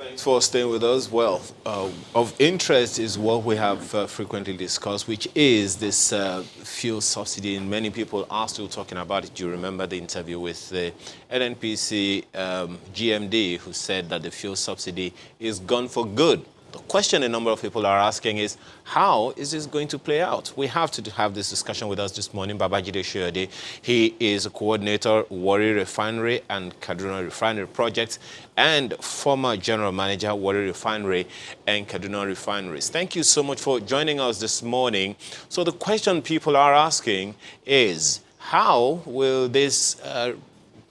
Thanks for staying with us. Well, of interest is what we have frequently discussed, which is this fuel subsidy. And many people are still talking about it. Do you remember the interview with the NNPC GMD, who said that the fuel subsidy is gone for good? The question a number of people are asking is, how is this going to play out? We have to have this discussion with us this morning. Babajide Shoyode, he is a coordinator, Warri Refinery and Kaduna Refinery projects, and former general manager, Warri Refinery and Kaduna Refineries. Thank you so much for joining us this morning. So the question people are asking is, how will this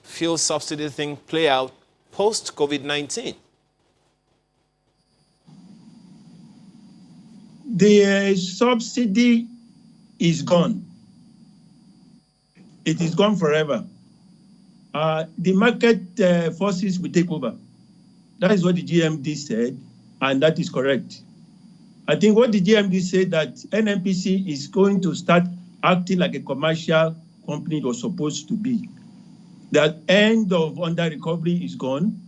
fuel subsidy thing play out post-COVID-19? The subsidy is gone. It is gone forever. The market forces will take over. That is what the GMD said, and that is correct. I think what the GMD said, that NNPC is going to start acting like a commercial company it was supposed to be. That end of under recovery is gone.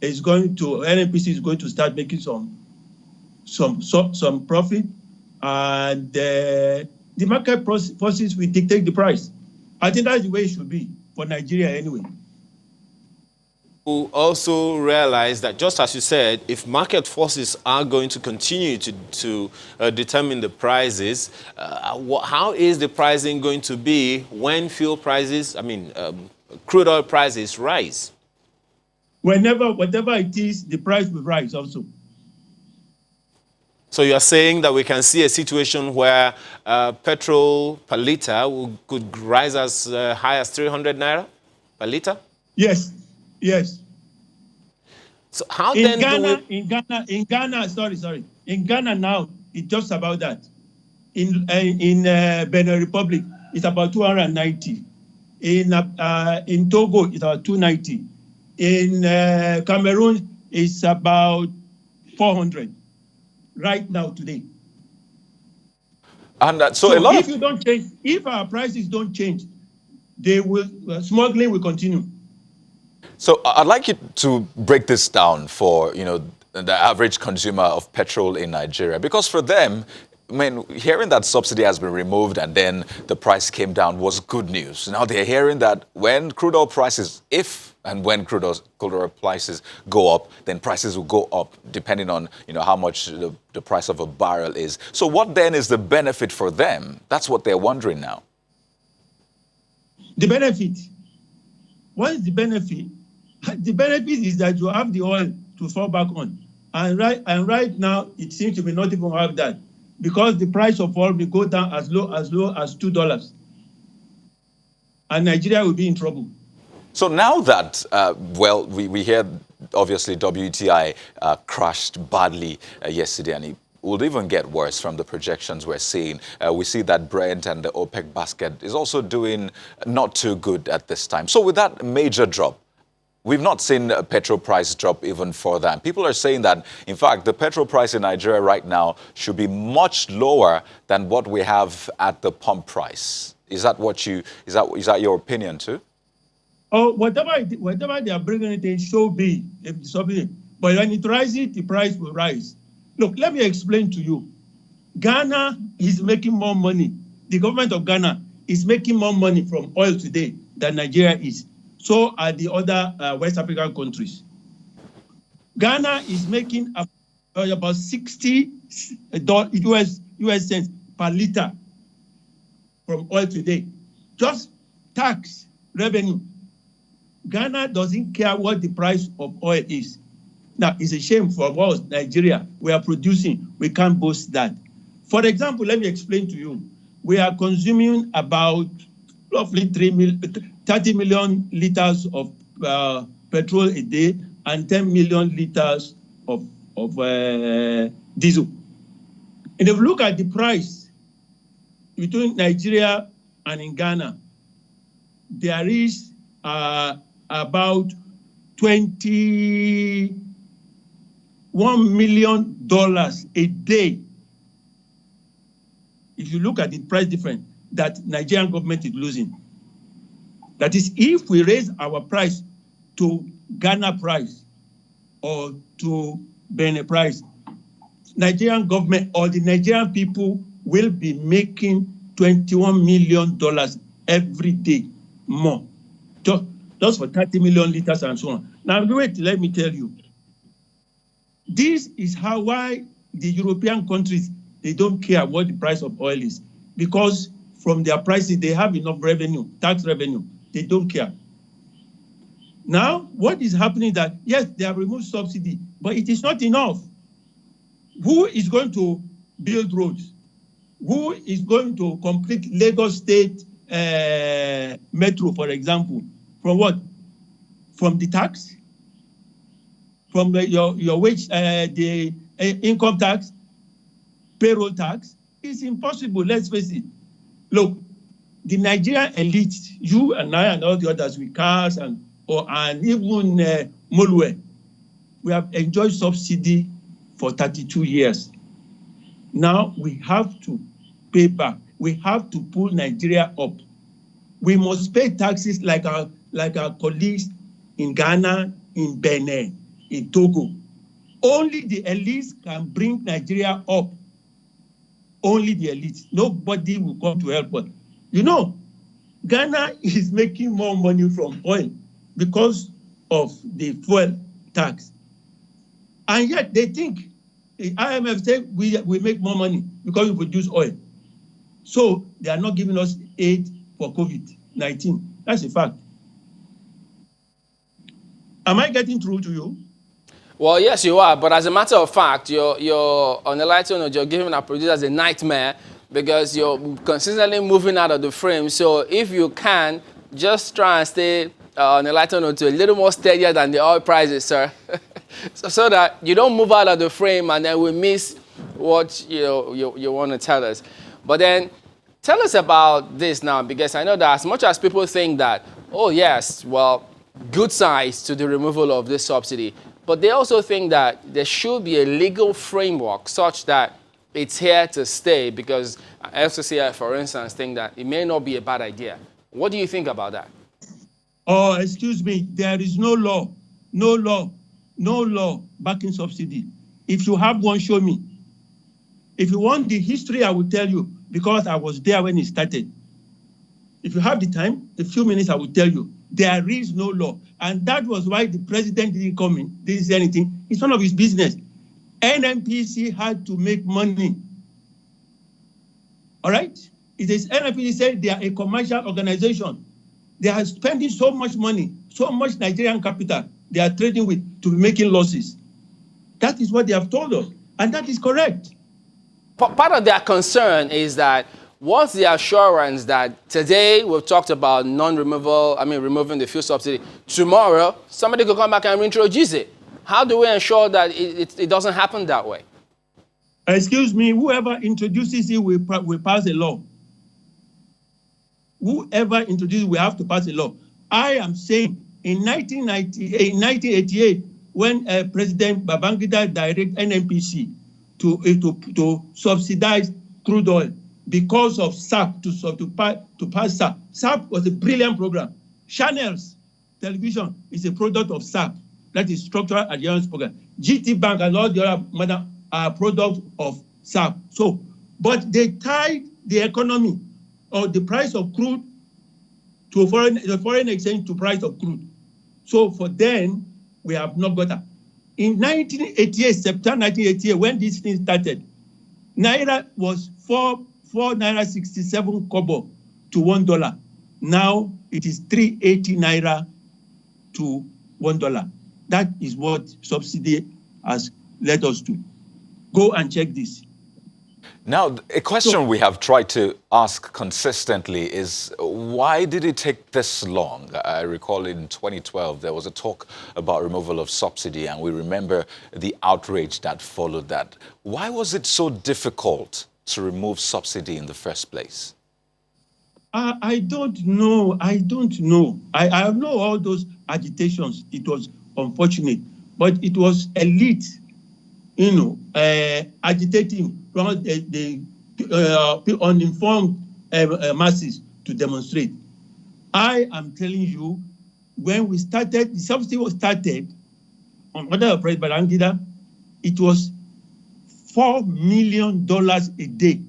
NNPC is going to start making some profit, and the market forces will dictate the price. I think that's the way it should be for Nigeria anyway. We also realize that, just as you said, if market forces are going to continue to determine the prices, how is the pricing going to be when fuel prices, crude oil prices rise? Whatever it is, the price will rise also. So you are saying that we can see a situation where petrol per liter could rise as high as 300 naira per liter? Yes. So how in then Ghana, do we... In Ghana now, it's just about that. In Benin Republic, it's about 290. In Togo, it's about 290. In Cameroon, it's about 400. Right now, today. And so if you don't change, if our prices don't change, they will smuggling will continue. So I'd like you to break this down for the average consumer of petrol in Nigeria, because for them, hearing that subsidy has been removed and then the price came down was good news. Now they're hearing that when crude oil prices, when crude oil prices go up, then prices will go up depending on how much the price of a barrel is. So what then is the benefit for them? That's what they're wondering now. The benefit. What is the benefit? The benefit is that you have the oil to fall back on. And right now, it seems to be not even have that, because the price of oil will go down as low as $2. And Nigeria will be in trouble. So now that, we hear, obviously, WTI crashed badly yesterday, and it will even get worse from the projections we're seeing. We see that Brent and the OPEC basket is also doing not too good at this time. So with that major drop, we've not seen a petrol price drop even further. And people are saying that, in fact, the petrol price in Nigeria right now should be much lower than what we have at the pump price. Is that your opinion too? Oh, whatever they are bringing it in should be something. But when it rises, the price will rise. Look, let me explain to you. Ghana is making more money. The government of Ghana is making more money from oil today than Nigeria is. So are the other West African countries. Ghana is making about 60 US cents per liter from oil today. Just tax revenue. Ghana doesn't care what the price of oil is. Now, it's a shame for us, Nigeria. We are producing. We can't boast that. For example, let me explain to you. We are consuming about roughly 30 million liters of petrol a day and 10 million liters of diesel. And if you look at the price between Nigeria and in Ghana, there is about $21 million a day. If you look at the price difference that Nigerian government is losing. That is, if we raise our price to Ghana price or to Benin price, Nigerian government or the Nigerian people will be making $21 million every day more, just for 30 million liters and so on. Now, wait, let me tell you. This is why the European countries, they don't care what the price of oil is, because from their prices, they have enough revenue, tax revenue. They don't care. Now, what is happening that, yes, they have removed subsidy, but it is not enough. Who is going to build roads? Who is going to complete Lagos State Metro, for example? From what? From the tax? From your wage, the income tax, payroll tax? It's impossible, let's face it. Look, the Nigerian elite, you and I and all the others with cars and even Molue, we have enjoyed subsidy for 32 years. Now we have to pay back. We have to pull Nigeria up. We must pay taxes like our colleagues in Ghana, in Benin, in Togo. Only the elites can bring Nigeria up. Only the elites. Nobody will come to help us. You know, Ghana is making more money from oil because of the fuel tax. And yet they think, the IMF said we make more money because we produce oil. So they are not giving us aid for COVID-19. That's a fact. Am I getting through to you? Well, yes, you are. But as a matter of fact, you're on the lighter note, you're giving our producers a nightmare because you're consistently moving out of the frame. So if you can, just try and stay on the lighter note to a little more steadier than the oil prices, sir. so that you don't move out of the frame and then we miss what you want to tell us. But then tell us about this now, because I know that as much as people think that, oh yes, well, good sides to the removal of this subsidy, but they also think that there should be a legal framework such that it's here to stay, because FCCI, for instance, think that it may not be a bad idea. What do you think about that? Oh, excuse me, there is no law backing subsidy. If you have one, show me. If you want the history, I will tell you, because I was there when it started. If you have the time, a few minutes, I will tell you. There is no law. And that was why the president didn't come in, didn't say anything. It's none of his business. NNPC had to make money. All right? It is NNPC said they are a commercial organization. They are spending so much money, so much Nigerian capital they are trading with to be making losses. That is what they have told us. And that is correct. Part of their concern is that what's the assurance that today we've talked about removing the fuel subsidy. Tomorrow, somebody could come back and reintroduce it. How do we ensure that it doesn't happen that way? Excuse me, whoever introduces it will pass a law. Whoever introduces it will have to pass a law. I am saying in 1988, when President Babangida directed NNPC to subsidize crude oil because of SAP, to pass SAP. SAP was a brilliant program. Channels Television is a product of SAP. That is Structural Adherence Program. GT Bank and all the other are products of SAP. So, but they tied the economy or the price of crude to the foreign exchange to price of crude. So for them, we have not got that. In 1988, September 1988, when this thing started, Naira was 4 Naira 67 kobo to $1. Now it is 380 Naira to $1. That is what subsidy has led us to. Go and check this. Now, a question we have tried to ask consistently is, why did it take this long? I recall in 2012, there was a talk about removal of subsidy, and we remember the outrage that followed that. Why was it so difficult to remove subsidy in the first place? I don't know. I know all those agitations. It was unfortunate, but it was elite, agitating the uninformed masses to demonstrate. I am telling you, when we started, the subsidy was started, under President Babangida, it was $4 million a day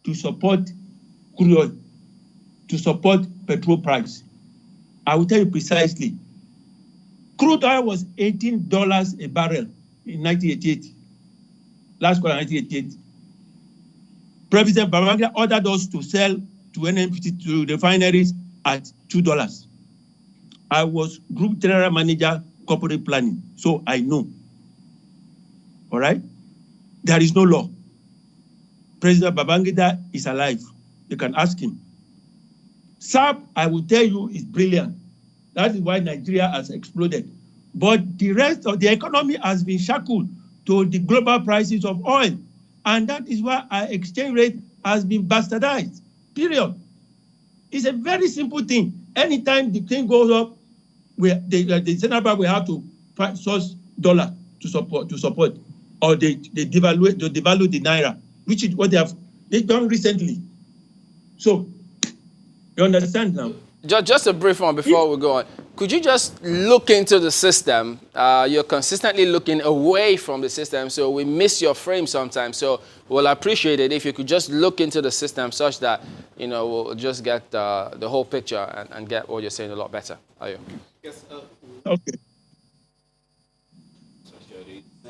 to support crude oil, to support petrol price. I will tell you precisely. Crude oil was $18 a barrel in 1988. Last quarter, 1988. President Babangida ordered us to sell to NNPC, to the refineries at $2. I was Group General Manager, Corporate Planning, so I know. All right? There is no law. President Babangida is alive. You can ask him. SAP, I will tell you, is brilliant. That is why Nigeria has exploded. But the rest of the economy has been shackled to the global prices of oil. And that is why our exchange rate has been bastardized. Period. It's a very simple thing. Anytime the thing goes up, the central bank will have to source dollar to support, or they devalue the naira, which is what they've done recently. So you understand now? Just a brief one before we go on. Could you just look into the system? You're consistently looking away from the system, so we miss your frame sometimes. So we'll appreciate it if you could just look into the system such that, we'll just get the whole picture and get what you're saying a lot better. Are you? Yes, Okay.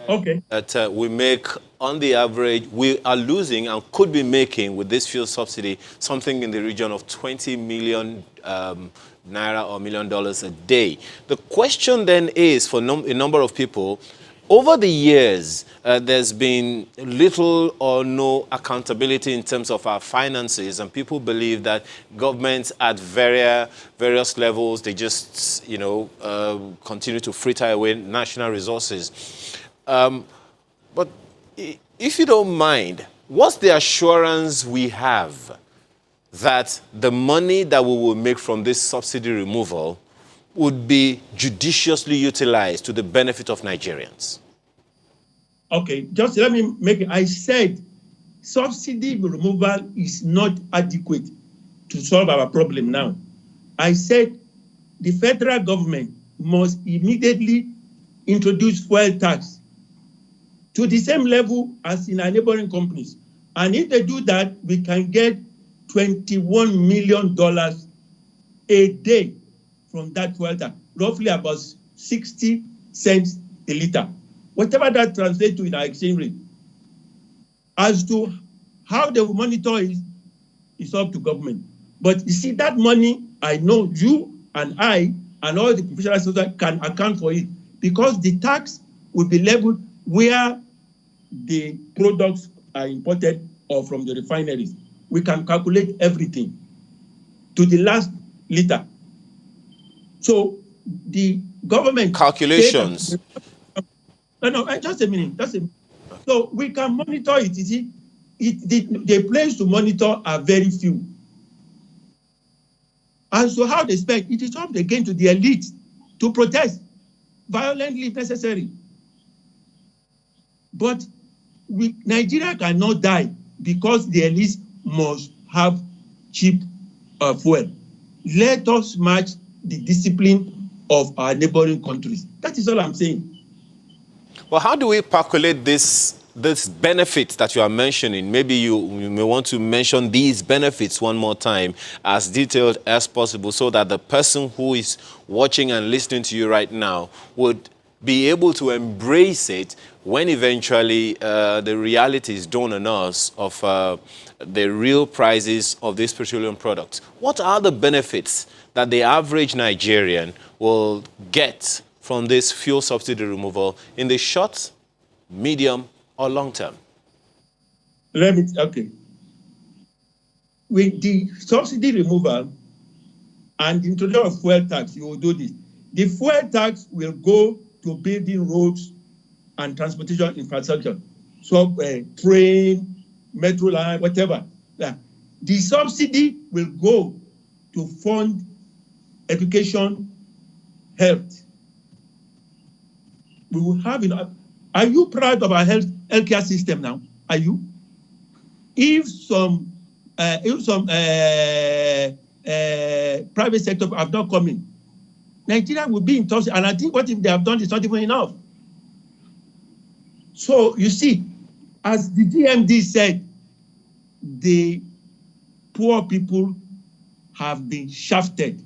Okay. That we make, on the average, we are losing and could be making with this fuel subsidy something in the region of 20 million naira or $1 million a day. The question then is, for a number of people, over the years, there's been little or no accountability in terms of our finances, and people believe that governments at various levels, they just, continue to fritter away national resources. But if you don't mind, what's the assurance we have that the money that we will make from this subsidy removal would be judiciously utilized to the benefit of Nigerians? Okay, just let me make it. I said subsidy removal is not adequate to solve our problem now. I said the federal government must immediately introduce fuel tax to the same level as in our neighboring companies. And if they do that, we can get $21 million a day from that fuel tax, roughly about 60 cents a liter. Whatever that translates to in our exchange rate. As to how they will monitor it, it's up to government. But you see, that money, I know you and I and all the professional sector can account for it, because the tax will be leveled where the products are imported or from the refineries. We can calculate everything to the last liter. So the government... Calculations. No, just a minute. So we can monitor it. You see, the place to monitor are very few. And so how they spend, it is up again to the elite to protest violently if necessary. But Nigeria cannot die because the elites must have cheap fuel. Let us match the discipline of our neighboring countries. That is all I'm saying. Well, how do we calculate this benefit that you are mentioning? Maybe you may want to mention these benefits one more time, as detailed as possible, so that the person who is watching and listening to you right now would be able to embrace it when eventually the reality is dawned on us of the real prices of these petroleum products. What are the benefits that the average Nigerian will get from this fuel subsidy removal in the short, medium, or long term? Okay. With the subsidy removal and the introduction of fuel tax, you will do this. The fuel tax will go to building roads and transportation infrastructure. So train, metro line, whatever. The subsidy will go to fund education, health. We will have enough. Are you proud of our healthcare system now? Are you? If some private sector have not come in, Nigeria will be in touch. And I think what if they have done is not even enough. So you see, as the DMD said, the poor people have been shafted.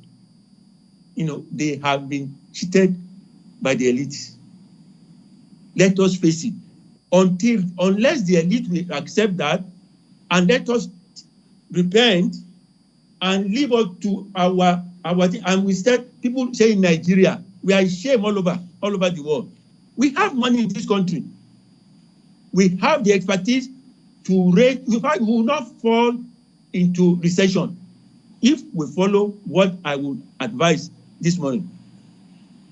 They have been cheated by the elites. Let us face it. Unless the elite will accept that, and let us repent and live up to our thing. And we said, people say in Nigeria, we are ashamed all over the world. We have money in this country. We have the expertise to raise. In fact, we will not fall into recession if we follow what I would advise this morning.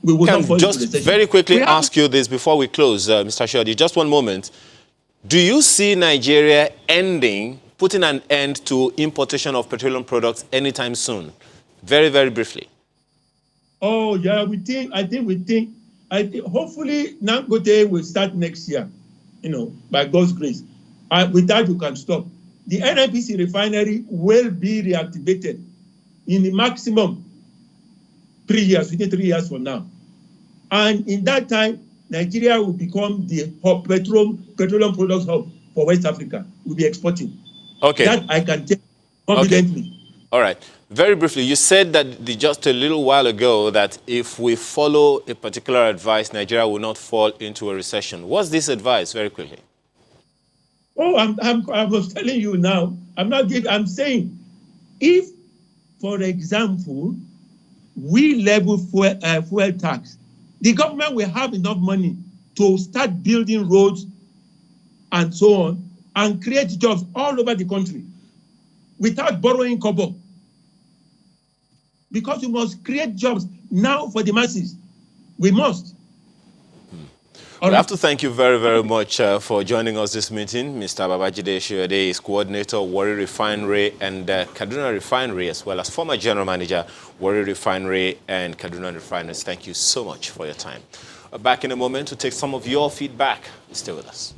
We will not fall into recession. Just very quickly ask you this before we close, Mr. Shodi. Just one moment. Do you see Nigeria putting an end to importation of petroleum products anytime soon? Very, very briefly. Oh, yeah, we think, hopefully Dangote will start next year, by God's grace. With that, you can stop. The NNPC refinery will be reactivated in the maximum 3 years, within 3 years from now. And in that time, Nigeria will become the petroleum products hub for West Africa. We'll be exporting. Okay. That I can tell confidently. Okay. All right. Very briefly, you said that just a little while ago that if we follow a particular advice, Nigeria will not fall into a recession. What's this advice, very quickly? Oh, I was telling you now. I'm saying, if, for example, we level fuel tax, the government will have enough money to start building roads and so on and create jobs all over the country without borrowing kobo. Because we must create jobs now for the masses. We must. I have to thank you very, very much for joining us this meeting. Mr. Babajide Shiode is coordinator, Warri Refinery and Kaduna Refinery, as well as former general manager, Warri Refinery and Kaduna Refineries. Thank you so much for your time. Back in a moment to take some of your feedback. Stay with us.